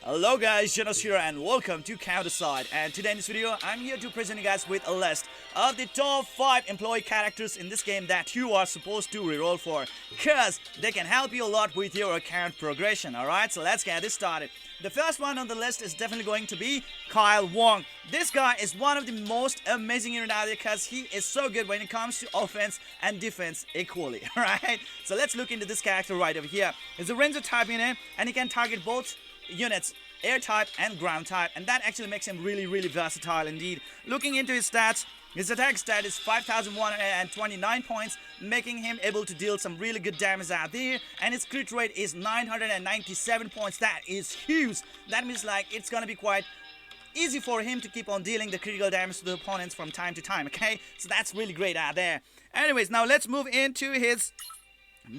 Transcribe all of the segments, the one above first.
Hello guys, Zennosh here and welcome to Counterside. And today in this video, I'm here to present you guys with a list of the top 5 employee characters in this game that you are supposed to reroll for, cause they can help you a lot with your account progression. Alright, so let's get this started. The first one on the list is definitely going to be Wong. This guy is one of the most amazing unit out there because he is so good when it comes to offense and defense equally. Alright, so let's look into this character right over here. He's a ranger type unit and he can target both units, air type and ground type, and that actually makes him really versatile indeed. Looking into his stats, his attack stat is 5,129 points, making him able to deal some really good damage out there, and his crit rate is 997 points. That is huge. That means like it's gonna be quite easy for him to keep on dealing the critical damage to the opponents from time to time, okay? So that's really great out there. Anyways, now let's move into his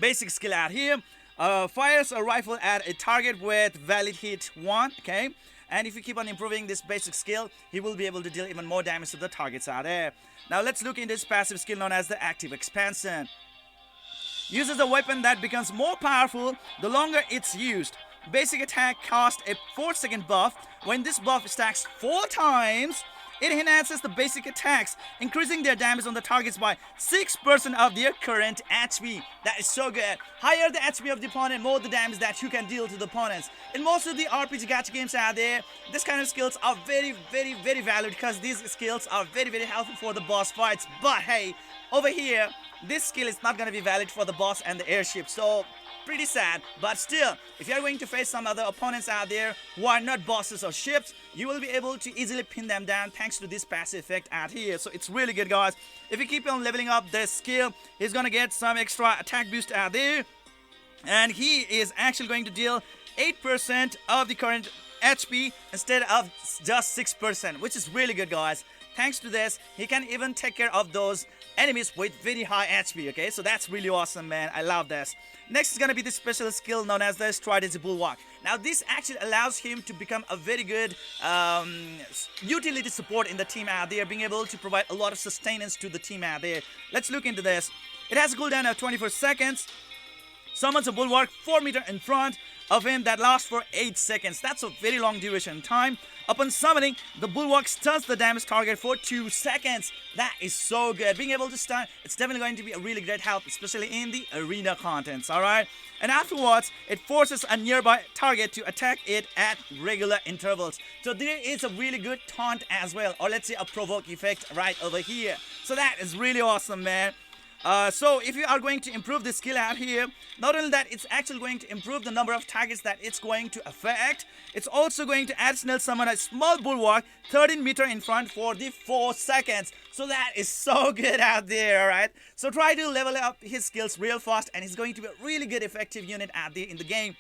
basic skill out here. Fires a rifle at a target with valid hit 1, okay? And if you keep on improving this basic skill, he will be able to deal even more damage to the targets out there. Now let's look into this passive skill known as the active expansion. Uses a weapon that becomes more powerful the longer it's used. Basic attack costs a 4-second buff. When this buff stacks 4 times, it enhances the basic attacks, increasing their damage on the targets by 6% of their current HP. That is so good. Higher the HP of the opponent, more the damage that you can deal to the opponents. In most of the RPG gacha games out there, this kind of skills are very valued because these skills are very helpful for the boss fights. But hey, over here, this skill is not going to be valid for the boss and the airship. So pretty sad, but still, if you're going to face some other opponents out there who are not bosses or ships, you will be able to easily pin them down thanks to this passive effect out here. So it's really good, guys. If you keep on leveling up this skill, he's gonna get some extra attack boost out there, and he is actually going to deal 8% of the current HP instead of just 6%, which is really good, guys. Thanks to this, he can even take care of those enemies with very high HP, okay? So that's really awesome, man. I love this. Next is going to be the special skill known as the Strategy Bulwark. Now, this actually allows him to become a very good utility support in the team out there, being able to provide a lot of sustenance to the team out there. Let's look into this. It has a cooldown of 24 seconds. Summons a bulwark 4 meters in front of him that lasts for 8 seconds. That's a very long duration time. Upon summoning, the bulwark stuns the damage target for 2 seconds. That is so good. Being able to stun, it's definitely going to be a really great help, especially in the arena contents, alright? And afterwards, it forces a nearby target to attack it at regular intervals. So there is a really good taunt as well, or let's say a provoke effect right over here. So that is really awesome, man. So if you are going to improve this skill out here, not only that, it's actually going to improve the number of targets that it's going to affect, it's also going to additional summon a small bulwark 13 meters in front for the 4 seconds. So that is so good out there, alright? So try to level up his skills real fast, and he's going to be a really good effective unit out there in the game.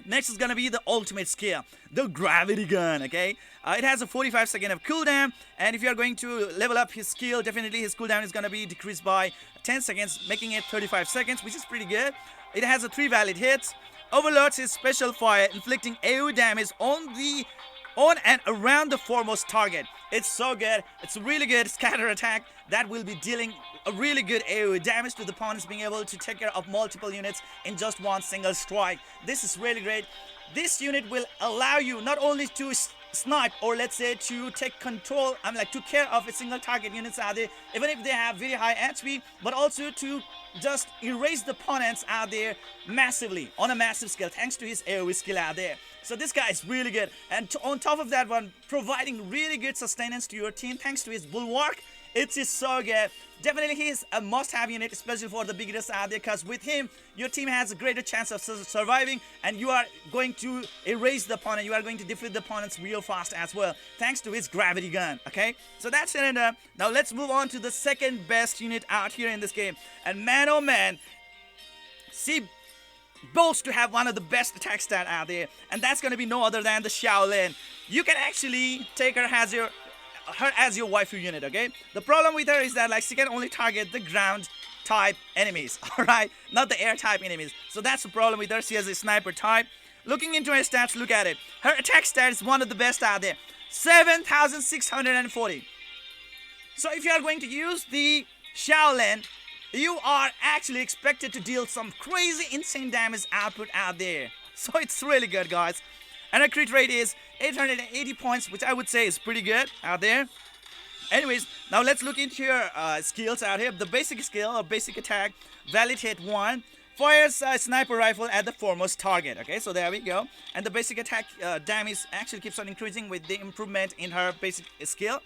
Next is gonna be the ultimate skill, the gravity gun, okay? It has a 45 second of cooldown, and if you are going to level up his skill, definitely his cooldown is gonna be decreased by 10 seconds, making it 35 seconds, which is pretty good. It has a 3 valid hits, overloads his special fire, inflicting AoE damage on and around the foremost target. It's so good. It's a really good scatter attack that will be dealing a really good AoE damage to the opponents, being able to take care of multiple units in just one single strike. This is really great. This unit will allow you not only to snipe, or let's say to take control, took care of a single target units out there, even if they have very high HP, but also to just erase the opponents out there massively, on a massive scale, thanks to his AoE skill out there. So this guy is really good, and on top of that one, providing really good sustenance to your team thanks to his bulwark. It is so good. Definitely he is a must-have unit, especially for the beginners out there, because with him, your team has a greater chance of surviving, and you are going to erase the opponent. You are going to defeat the opponents real fast as well, thanks to his gravity gun, okay? So that's it. Now let's move on to the second best unit out here in this game. And man, oh man, see, boasts to have one of the best attack stat out there, and that's going to be no other than the Xiao Lin. You can actually take her as your waifu unit, okay? The problem with her is that she can only target the ground type enemies, alright? Not the air type enemies. So that's the problem with her. She has a sniper type. Looking into her stats, look at it. Her attack stat is one of the best out there. 7,640. So if you are going to use the Xiao Lin, you are actually expected to deal some crazy insane damage output out there. So it's really good, guys. And her crit rate is 880 points, which I would say is pretty good out there. Anyways, now let's look into your skills out here. The basic skill or basic attack, Valid Hit 1, fires a sniper rifle at the foremost target. Okay, so there we go. And the basic attack damage actually keeps on increasing with the improvement in her basic skill.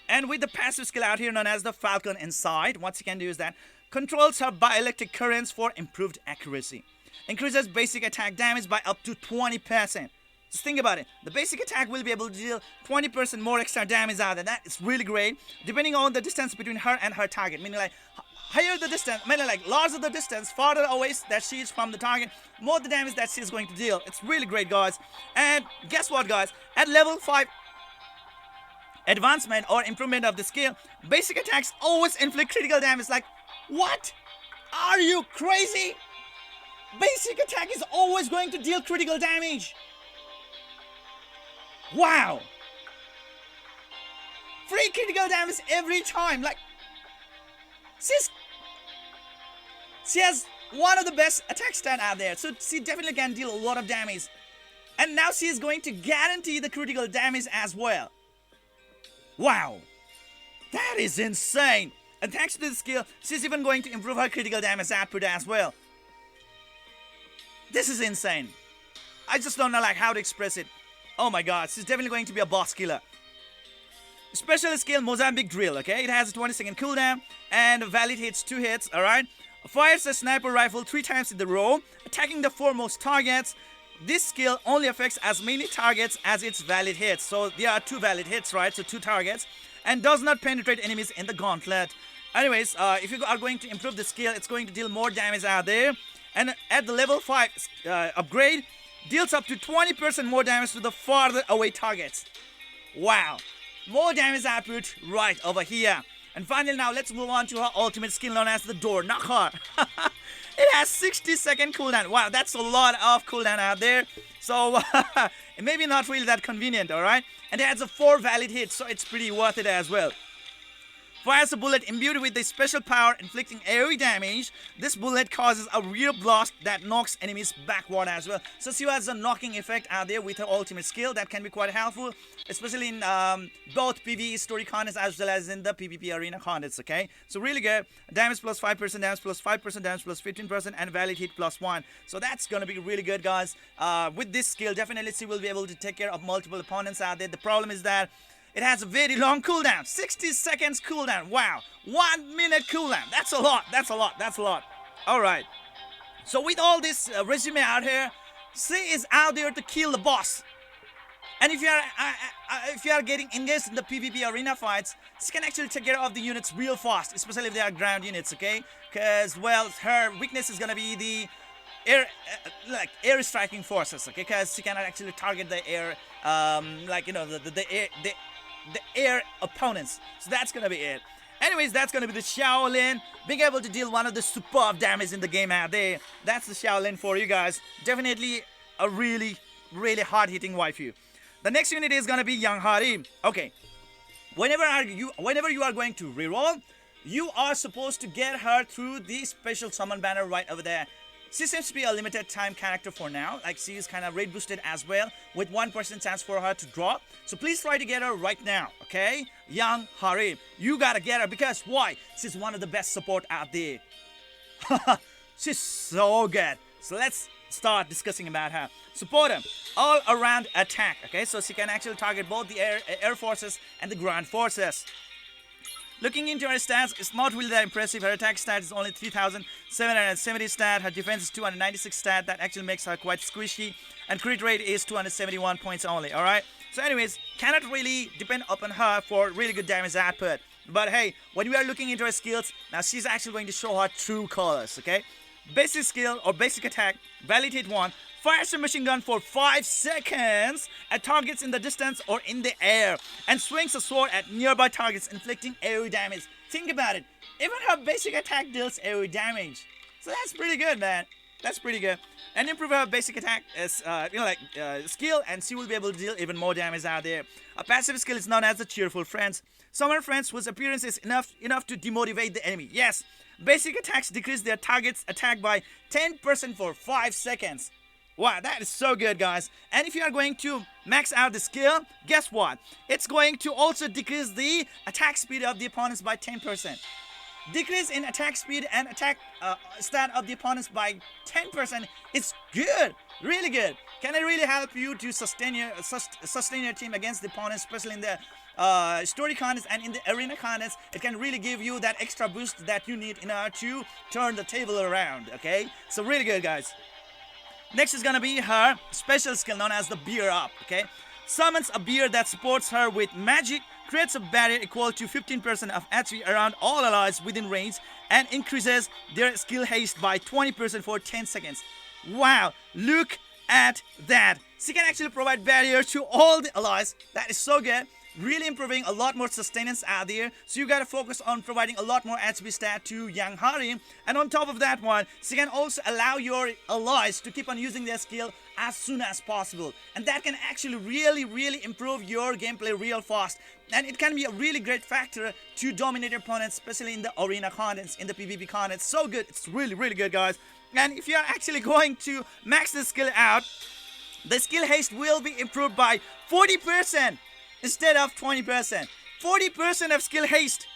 And with the passive skill out here known as the Falcon Inside, what you can do is that controls her bioelectric currents for improved accuracy. Increases basic attack damage by up to 20%. Just think about it. The basic attack will be able to deal 20% more extra damage out there. That is really great. Depending on the distance between her and her target. Meaning like higher the distance, meaning like larger the distance, farther away that she is from the target, more the damage that she is going to deal. It's really great, guys. And guess what, guys? At level 5 advancement or improvement of the skill, basic attacks always inflict critical damage. Like, what? Are you crazy? Basic attack is always going to deal critical damage. Wow! Free critical damage every time. Like, she has one of the best attack stat out there, so she definitely can deal a lot of damage. And now she is going to guarantee the critical damage as well. Wow! That is insane! And thanks to this skill, she's even going to improve her critical damage output as well. This is insane. I just don't know like how to express it. Oh my god, she's definitely going to be a boss killer. Special skill Mozambique Drill, okay? It has a 20-second cooldown and valid hits 2 hits, alright? Fires a sniper rifle 3 times in the row, attacking the foremost targets. This skill only affects as many targets as its valid hits. So there are 2 valid hits, right? So 2 targets. And does not penetrate enemies in the gauntlet. Anyways, if you are going to improve the skill, it's going to deal more damage out there. And at the level 5 upgrade, deals up to 20% more damage to the farther away targets. Wow. More damage output right over here. And finally now let's move on to her ultimate skill known as the Door Knocker. It has 60-second cooldown. Wow, that's a lot of cooldown out there. So maybe not really that convenient, alright? And it has a 4 valid hits, so it's pretty worth it as well. Fires a bullet imbued with the special power inflicting AoE damage. This bullet causes a rear blast that knocks enemies backward as well. So she has a knocking effect out there with her ultimate skill that can be quite helpful, especially in both PvE story contents as well as in the PvP arena contents, okay? So really good. Damage plus 5%, damage plus 5%, damage plus 15%, and valid hit plus 1. So that's gonna be really good, guys. With this skill, definitely she will be able to take care of multiple opponents out there. The problem is that it has a very long cooldown, 60 seconds cooldown. Wow, 1 minute cooldown. That's a lot. That's a lot. That's a lot. All right. So with all this resume out here, she is out there to kill the boss. And if you are getting engaged in the PvP arena fights, she can actually take care of the units real fast, especially if they are ground units. Okay, because well, her weakness is gonna be the air striking forces. Okay, because she cannot actually target the air, the air opponents. So that's gonna be it. Anyways, that's gonna be the Xiao Lin, being able to deal one of the superb damage in the game out there. That's the Xiao Lin for you guys. Definitely a really hard-hitting waifu. The next unit is gonna be young Harim. Okay, whenever you are going to reroll, you are supposed to get her through the special summon banner right over there. She seems to be a limited time character for now, like she is kind of rate boosted as well, with 1% chance for her to drop. So please try to get her right now, okay? Young Harim, you gotta get her because why? She's one of the best support out there. She's so good. So let's start discussing about her. Support her, all around attack, okay? So she can actually target both the air forces and the ground forces. Looking into her stats, it's not really that impressive. Her attack stat is only 3,770 stat. Her defense is 296 stat. That actually makes her quite squishy. And crit rate is 271 points only, alright? So anyways, cannot really depend upon her for really good damage output. But hey, when we are looking into her skills, now she's actually going to show her true colors, okay? Basic skill or basic attack, valid hit 1. Fires a machine gun for 5 seconds at targets in the distance or in the air, and swings a sword at nearby targets, inflicting AoE damage. Think about it. Even her basic attack deals AoE damage. So that's pretty good, man. That's pretty good. And improve her basic attack as skill, and she will be able to deal even more damage out there. A passive skill is known as the Cheerful Friends. Summon friends whose appearance is enough to demotivate the enemy. Yes, basic attacks decrease their target's attack by 10% for 5 seconds. Wow, that is so good, guys. And if you are going to max out the skill, guess what? It's going to also decrease the attack speed of the opponents by 10%. Decrease in attack speed and attack stat of the opponents by 10% is good, really good. Can it really help you to sustain your team against the opponents, especially in the story contests and in the arena contests? It can really give you that extra boost that you need in order to turn the table around, okay? So really good, guys. Next is gonna be her special skill known as the Beer Up, okay? Summons a beer that supports her with magic, creates a barrier equal to 15% of HP around all allies within range, and increases their skill haste by 20% for 10 seconds. Wow, look at that. She can actually provide barrier to all the allies. That is so good. Really improving a lot more sustenance out there. So you gotta focus on providing a lot more HP stat to young Harim. And on top of that one, she can also allow your allies to keep on using their skill as soon as possible. And that can actually really improve your gameplay real fast. And it can be a really great factor to dominate your opponents, especially in the arena contests, in the PvP contests. So good. It's really good, guys. And if you are actually going to max this skill out, the skill haste will be improved by 40%. Instead of 20%. 40% of skill haste.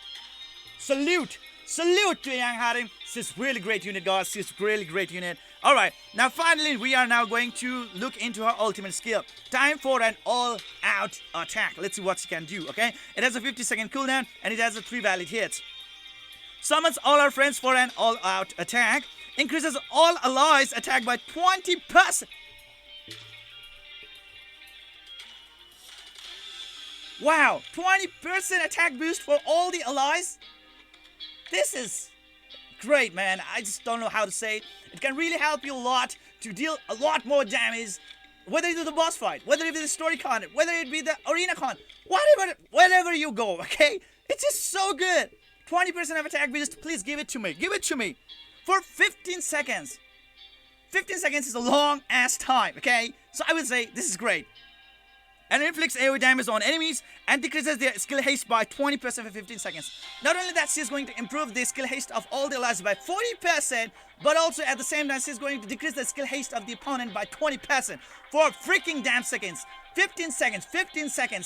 Salute to young Harim. She's really great unit, guys. She's really great unit. Alright, now finally we are now going to look into her ultimate skill. Time for an all-out attack. Let's see what she can do, okay? It has a 50-second cooldown and it has a 3 valid hits. Summons all our friends for an all-out attack. Increases all allies attack by 20%. Wow, 20% attack boost for all the allies? This is great, man. I just don't know how to say it. It can really help you a lot to deal a lot more damage, whether it is the boss fight, whether it be the story content, whether it be the arena content, wherever you go, okay? It's just so good. 20% of attack boost, please give it to me. Give it to me. For 15 seconds. 15 seconds is a long ass time, okay? So I would say this is great. And inflicts AoE damage on enemies and decreases their skill haste by 20% for 15 seconds. Not only that, she's going to improve the skill haste of all the allies by 40%, but also at the same time, she's going to decrease the skill haste of the opponent by 20% for freaking damn seconds. 15 seconds,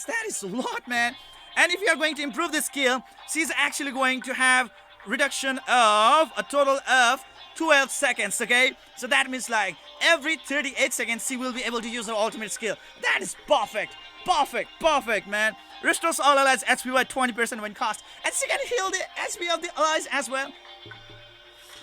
that is a lot, man. And if you are going to improve the skill, she's actually going to have reduction of a total of 12 seconds, okay? So that means like every 38 seconds she will be able to use her ultimate skill. That is perfect, man. Restores all allies HP by 20% when cast, and she can heal the HP of the allies as well.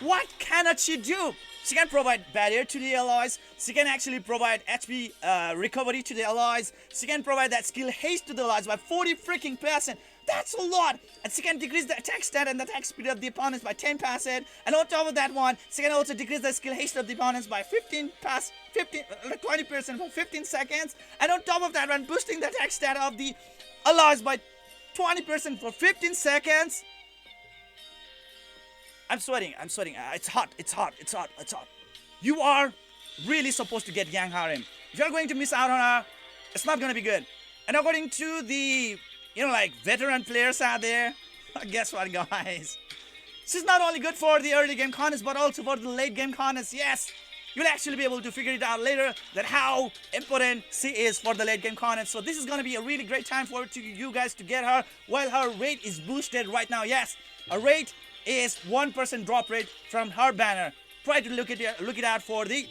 What cannot she do? She can provide barrier to the allies. She can actually provide HP recovery to the allies. She can provide that skill haste to the allies by 40%. That's a lot. And she can decrease the attack stat and the attack speed of the opponents by 10%. And on top of that one, she can also decrease the skill haste of the opponents by 20% for 15 seconds. And on top of that one, boosting the attack stat of the allies by 20% for 15 seconds. I'm sweating. It's hot. You are really supposed to get young Harim. If you're going to miss out on her, it's not going to be good. And according to the like veteran players out there, guess what, guys? She's not only good for the early game contests, but also for the late game contests. Yes, you'll actually be able to figure it out later that how important she is for the late game contests. So this is going to be a really great time for you guys to get her while her rate is boosted right now. Yes, her rate is 1% drop rate from her banner. Try to look it out for the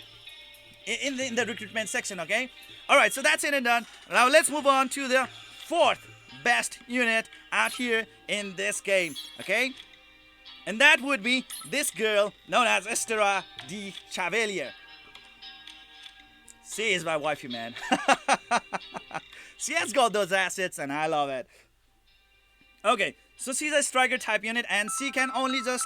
in the recruitment section, okay? Alright, so that's it and done. Now let's move on to the 4th best unit out here in this game, okay? And that would be this girl known as Esterosa De Chevalier. She is my wifey, man. She has got those assets and I love it. Okay, so she's a striker type unit and she can just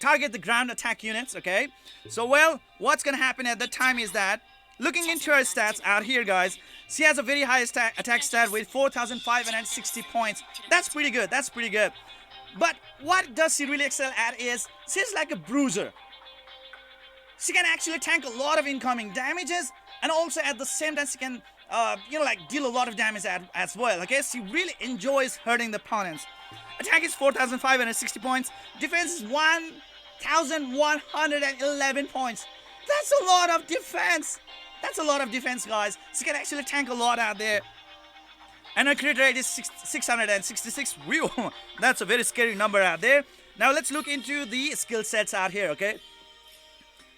target the ground attack units, okay? So well, what's gonna happen at that time is that looking into her stats out here, guys, she has a very high attack stat with 4,560 points. That's pretty good. But what does she really excel at is she's like a bruiser. She can actually tank a lot of incoming damages, and also at the same time she can deal a lot of damage as well. Okay, she really enjoys hurting the opponents. Attack is 4,560 points. Defense is 1,111 points. That's a lot of defense. That's a lot of defense, guys. She can actually tank a lot out there. And her crit rate is 666. Whew, that's a very scary number out there. Now let's look into the skill sets out here, okay?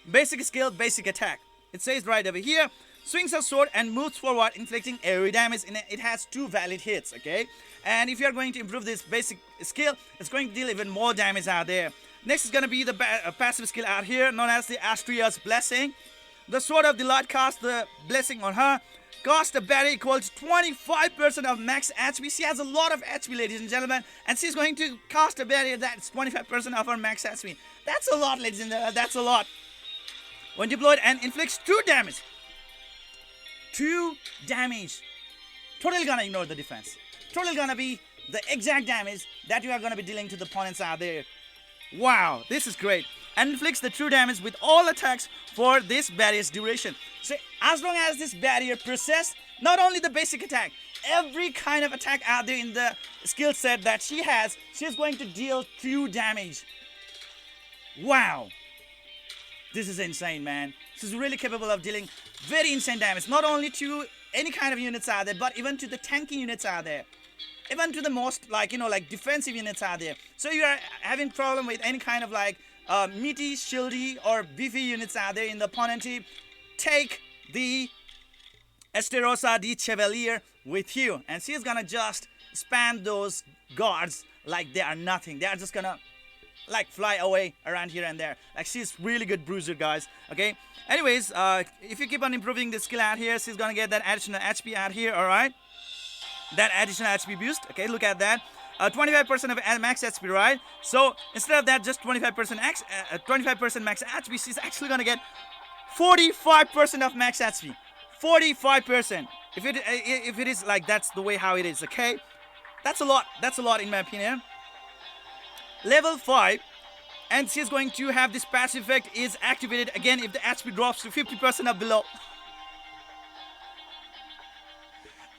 Basic skill, basic attack. It says right over here, swings her sword and moves forward, inflicting AoE damage. It has 2 valid hits, okay? And if you are going to improve this basic skill, it's going to deal even more damage out there. Next is going to be the passive skill out here, known as the Astria's Blessing. The Sword of the Light casts the blessing on her. Cost a barrier equal to 25% of max HP. She has a lot of HP, ladies and gentlemen, and she's going to cast a barrier that's 25% of her max HP. That's a lot, ladies and gentlemen. That's a lot. When deployed and inflicts 2 damage. 2 damage. Totally gonna ignore the defense. Totally gonna be the exact damage that you are gonna be dealing to the opponents out there. Wow, this is great. And inflicts the true damage with all attacks for this barrier's duration. So as long as this barrier persists, not only the basic attack, every kind of attack out there in the skill set that she has, she's going to deal true damage. Wow. This is insane, man. She's really capable of dealing very insane damage. Not only to any kind of units out there, but even to the tanky units out there. Even to the most, like, defensive units out there. So you are having problem with any kind of, meaty, shieldy, or beefy units out there in the opponent team, take the Esterosa De Chevalier with you. And she's gonna just spam those guards like they are nothing. They are just gonna fly away around here and there. She's really good bruiser, guys. Okay. Anyways, if you keep on improving the skill out here, she's gonna get that additional HP out here. All right. That additional HP boost. Okay, look at that. 25% of max HP, right? So instead of that, just 25% max HP, she's actually gonna get 45% of max HP. 45%. If it is like that's the way how it is. Okay. That's a lot. That's a lot in my opinion. Level 5, and she's going to have this passive effect is activated again if the HP drops to 50% or below.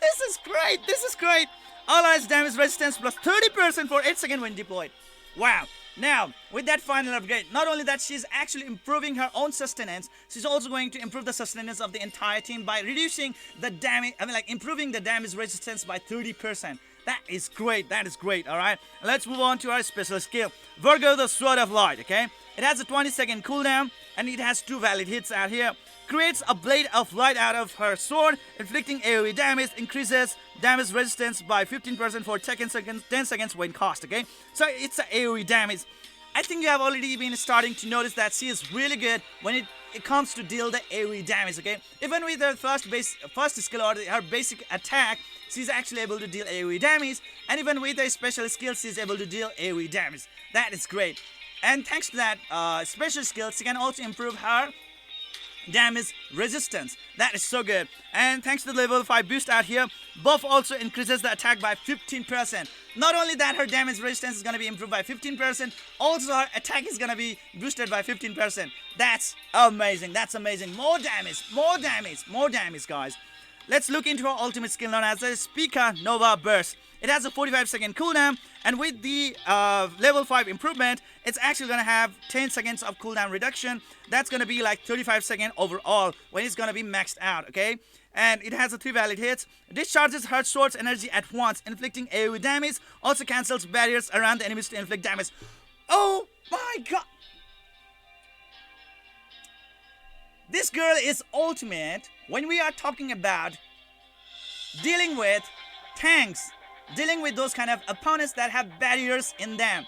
This is great. This is great. Allies damage resistance plus 30% for 8 seconds when deployed. Wow. Now, with that final upgrade, not only that she's actually improving her own sustenance, she's also going to improve the sustenance of the entire team by reducing the damage, improving the damage resistance by 30%. That is great. That is great. All right. Let's move on to our special skill. Virgo, the Sword of Light. Okay. It has a 20-second cooldown and it has 2 valid hits out here. Creates a blade of light out of her sword, inflicting AoE damage, increases damage resistance by 15% for 10 seconds when cast. Okay. So it's a AoE damage. I think you have already been starting to notice that she is really good when it comes to deal the AoE damage. Okay. Even with her first skill or her basic attack, she's actually able to deal AoE damage, and even with her special skill, she's able to deal AoE damage. That is great. And thanks to that special skill, she can also improve her damage resistance. That is so good. And thanks to the level 5 boost out here, buff also increases the attack by 15%. Not only that, her damage resistance is going to be improved by 15%, also her attack is going to be boosted by 15%. That's amazing. That's amazing. More damage, more damage, more damage, guys. Let's look into her ultimate skill known as the Spica Nova Burst. It has a 45-second cooldown, and with the level 5 improvement, it's actually going to have 10 seconds of cooldown reduction. That's going to be like 35 seconds overall when it's going to be maxed out, okay? And it has a 3 valid hits. Discharges her sword's energy at once, inflicting AoE damage. Also cancels barriers around the enemies to inflict damage. Oh my god! This girl is ultimate when we are talking about dealing with tanks, dealing with those kind of opponents that have barriers in them.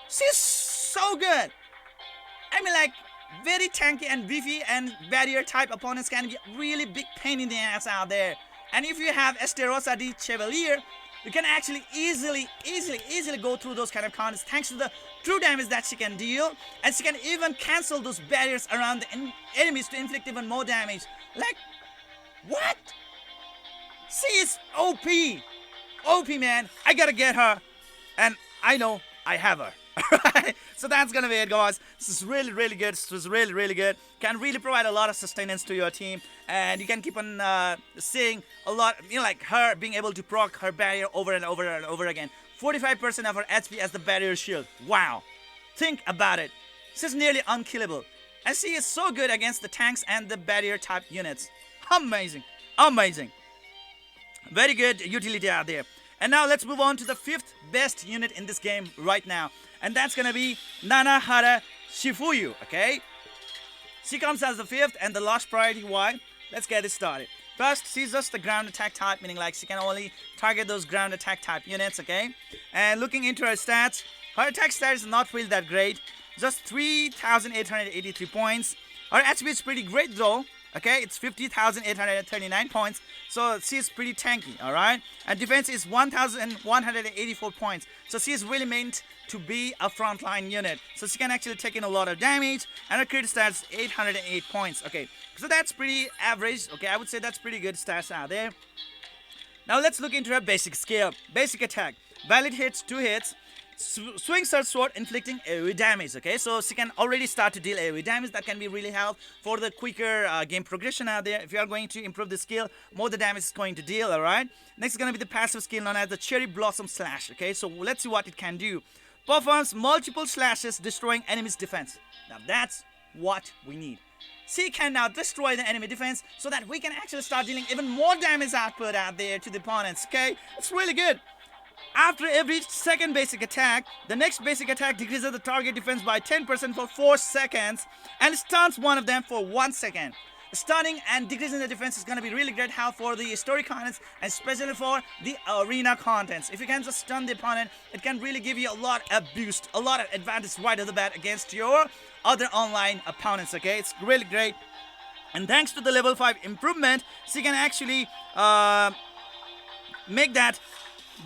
She's so good. I mean, very tanky and beefy and barrier type opponents can be really big pain in the ass out there. And if you have Esterosa De Chevalier, you can actually easily go through those kind of counters thanks to the true damage that she can deal, and she can even cancel those barriers around the enemies to inflict even more damage. What? She is OP. OP, man. I gotta get her, and I know I have her. Alright, so that's gonna be it, guys. This is really good. This was really good. Can really provide a lot of sustenance to your team, and you can keep on seeing a lot, like her being able to proc her barrier over and over again. 45% of her HP as the barrier shield. Wow, think about it. She's nearly unkillable, And she is so good against the tanks and the barrier type units. Amazing. Amazing. Very good utility out there. And now let's move on to the 5th best unit in this game right now. And that's gonna be Nanahara Chifuyu, okay? She comes as the 5th and the last priority. Why? Let's get it started. First, she's just the ground attack type, meaning like she can only target those ground attack type units, okay? And looking into her stats, her attack stats is not really that great. Just 3,883 points. Her HP is pretty great though. Okay, it's 50,839 points. So she's pretty tanky, alright? And defense is 1,184 points. So she's really meant to be a frontline unit. So she can actually take in a lot of damage. And her crit stats 808 points. Okay, so that's pretty average. Okay, I would say that's pretty good stats out there. Now let's look into her basic skill. Basic attack. Valid hits, 2 hits. Swings her sword, inflicting AoE damage. Okay, so she can already start to deal AoE damage. That can be really helpful for the quicker game progression out there. If you are going to improve the skill, more the damage is going to deal. Alright, next is going to be the passive skill known as the Cherry Blossom Slash. Okay, so let's see what it can do. Performs multiple slashes, destroying enemy's defense. Now that's what we need. She can now destroy the enemy defense so that we can actually start dealing even more damage output out there to the opponents. Okay, it's really good. After every second basic attack, the next basic attack decreases the target defense by 10% for 4 seconds and stuns one of them for 1 second. Stunning and decreasing the defense is going to be really great help for the story contents and especially for the arena contents. If you can just stun the opponent, it can really give you a lot of boost, a lot of advantage right off the bat against your other online opponents. Okay, it's really great. And thanks to the level 5 improvement, she can actually make that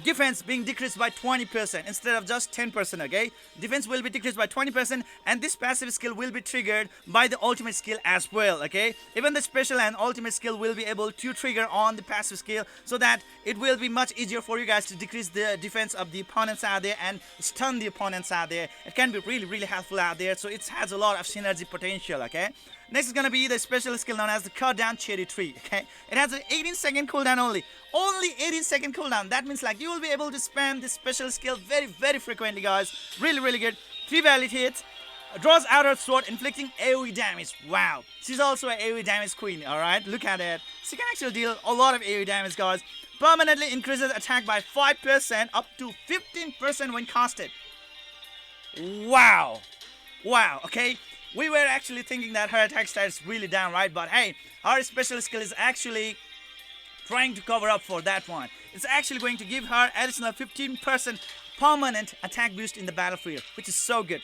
defense being decreased by 20% instead of just 10%. Okay, defense will be decreased by 20% and this passive skill will be triggered by the ultimate skill as well. Okay, even the special and ultimate skill will be able to trigger on the passive skill so that it will be much easier for you guys to decrease the defense of the opponents out there and stun the opponents out there. It can be really helpful out there, so it has a lot of synergy potential. Okay, next is gonna be the special skill known as the Cut Down Cherry Tree. Okay, it has an 18-second cooldown only 18-second cooldown. That means like you will be able to spam this special skill very frequently, guys. Really good. 3 valid hits. Draws out her sword, inflicting AoE damage. Wow, she's also an AoE damage queen. Alright, look at it. She can actually deal a lot of AoE damage, guys. Permanently increases attack by 5% up to 15% when casted. Wow. Okay, we were actually thinking that her attack stat is really down, right? But hey, her special skill is actually trying to cover up for that one. It's actually going to give her additional 15% permanent attack boost in the battlefield, which is so good.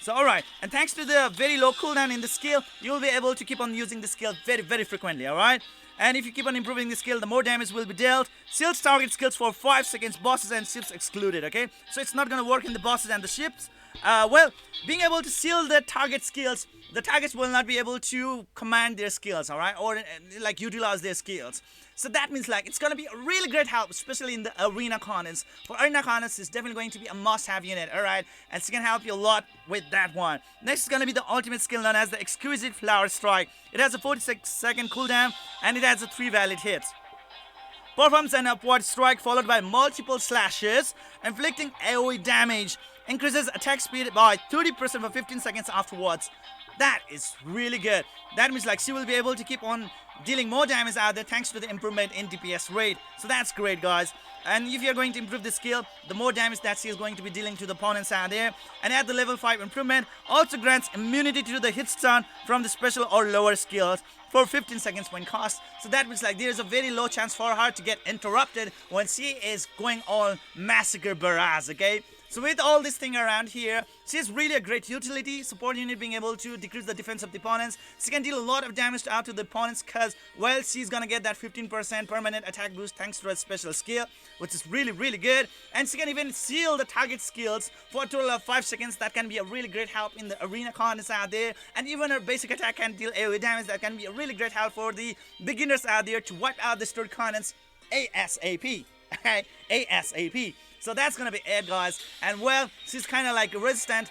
So alright, and thanks to the very low cooldown in the skill, you'll be able to keep on using the skill very frequently. Alright, and if you keep on improving the skill, the more damage will be dealt. Shields target skills for 5 seconds, bosses and ships excluded. Okay, so it's not gonna work in the bosses and the ships. Well, being able to seal the target skills, the targets will not be able to command their skills, alright, or like utilize their skills. So that means like it's gonna be a really great help, especially in the arena contents. For arena contents, it's definitely going to be a must-have unit, alright, and it's gonna help you a lot with that one. Next is gonna be the ultimate skill known as the Exquisite Flower Strike. It has a 46-second cooldown and it has a 3 valid hits. Performs an upward strike followed by multiple slashes, inflicting AoE damage. Increases attack speed by 30% for 15 seconds afterwards. That is really good. That means like she will be able to keep on dealing more damage out there thanks to the improvement in DPS rate. So that's great, guys. And if you're going to improve the skill, the more damage that she is going to be dealing to the opponents out there. And at the level 5 improvement, also grants immunity to the hit stun from the special or lower skills for 15 seconds when cast. So that means like there's a very low chance for her to get interrupted when she is going all massacre barrage. Okay, so with all this thing around here, she's really a great utility support unit, being able to decrease the defense of the opponents. She can deal a lot of damage out to the opponents because, well, she's gonna get that 15% permanent attack boost thanks to her special skill, which is really good. And she can even seal the target skills for a total of 5 seconds. That can be a really great help in the arena contents out there. And even her basic attack can deal AoE damage. That can be a really great help for the beginners out there to wipe out the story contents ASAP. Okay, ASAP. So that's gonna be it, guys. And well, she's kind of like resistant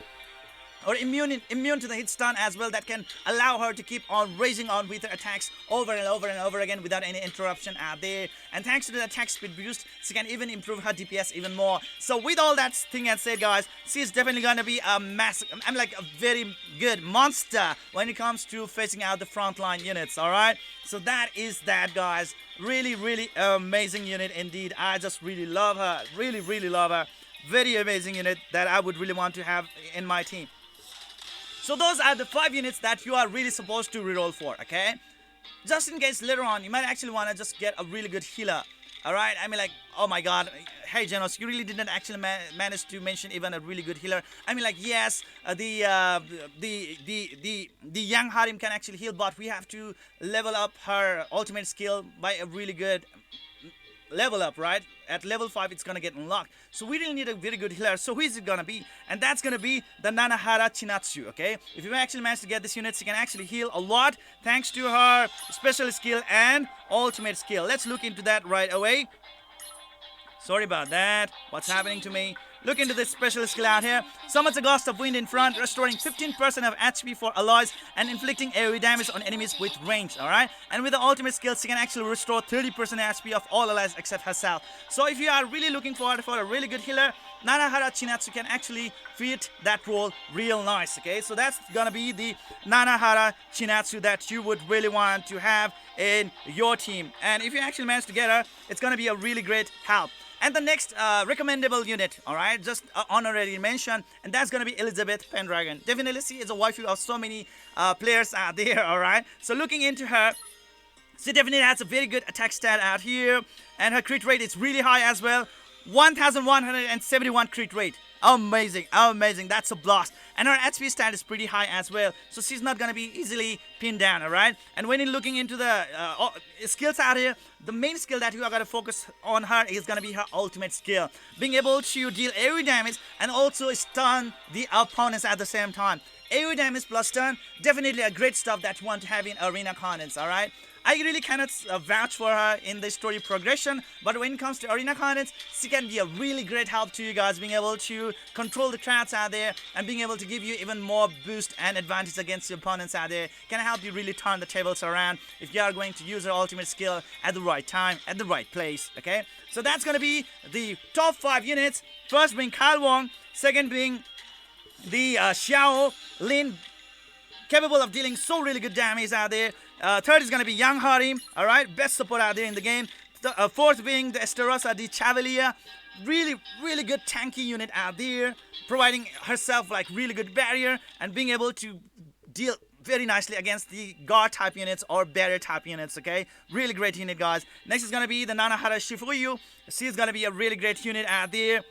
or immune to the hit stun as well, that can allow her to keep on raising on with her attacks over and over and over again without any interruption out there. And thanks to the attack speed boost, she can even improve her DPS even more. So with all that thing and said, guys, she is definitely gonna be a massive, I'm like a very good monster when it comes to facing out the frontline units. All right, so that is that, guys. Really amazing unit indeed. I just really love her, really love her. Very amazing unit that I would really want to have in my team. So those are the 5 units that you are really supposed to reroll for, okay? Just in case later on, you might actually want to just get a really good healer, alright? I mean, like, oh my god, hey Zennosh, you really didn't actually manage to mention even a really good healer. I mean, like, yes, the young Harim can actually heal, but we have to level up her ultimate skill by a really good level up, right? At level 5 it's gonna get unlocked, so we really need a very good healer. So who is it gonna be? And that's gonna be the Nanahara Chinatsu, okay? If you actually manage to get this unit, she can actually heal a lot thanks to her special skill and ultimate skill. Let's look into that right away. Sorry about that, what's happening to me? Look into this special skill out here. Summons a gust of wind in front, restoring 15% of HP for alloys and inflicting AoE damage on enemies with range, alright? And with the ultimate skill, she can actually restore 30% HP of all allies except herself. So if you are really looking forward for a really good healer, Nanahara Chinatsu can actually fit that role real nice, okay? So that's gonna be the Nanahara Chinatsu that you would really want to have in your team. And if you actually manage to get her, it's gonna be a really great help. And the next recommendable unit, alright, just honorary mention, and that's gonna be Elizabeth Pendragon. Definitely she is a waifu of so many players out there, alright. So looking into her, she definitely has a very good attack stat out here, and her crit rate is really high as well. 1171 crit rate. Amazing, that's a blast. And her HP stat is pretty high as well, so she's not gonna be easily pinned down, alright? And when you're looking into the skills out here, the main skill that you are gonna focus on her is gonna be her ultimate skill, being able to deal AoE damage and also stun the opponents at the same time. AoE damage plus stun, definitely a great stuff that you want to have in arena contents, alright? I really cannot vouch for her in the story progression, but when it comes to arena contents, she can be a really great help to you guys, being able to control the crowds out there and being able to give you even more boost and advantage against your opponents out there. Can help you really turn the tables around if you are going to use her ultimate skill at the right time, at the right place, okay? So that's going to be the top 5 units. First being Wong, second being the Xiao Lin, capable of dealing so really good damage out there. Third is going to be young Harim, alright, best support out there in the game. Fourth being the Esterosa De Chevalier, really good tanky unit out there, providing herself like really good barrier and being able to deal very nicely against the guard type units or barrier type units, okay? Really great unit, guys. Next is going to be the Nanahara Chifuyu. She's going to be a really great unit out there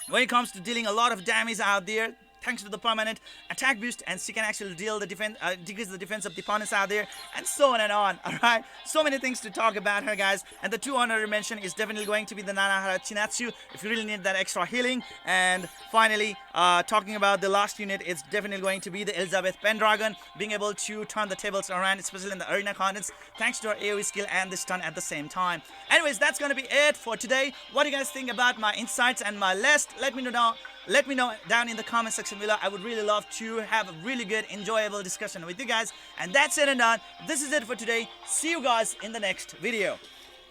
when it comes to dealing a lot of damage out there, thanks to the permanent attack boost, and she can actually deal the defense, decrease the defense of the opponents out there, and so on and on. Alright, so many things to talk about her, guys. And the 2 honorary mention is definitely going to be the Nanahara Chinatsu if you really need that extra healing. And finally, talking about the last unit, it's definitely going to be the Elizabeth Pendragon, being able to turn the tables around, especially in the arena contents, thanks to her AoE skill and the stun at the same time. Anyways, that's going to be it for today. What do you guys think about my insights and my list? Let me know now. Let me know down in the comment section below. I would really love to have a really good, enjoyable discussion with you guys. And that's it and done. This is it for today. See you guys in the next video.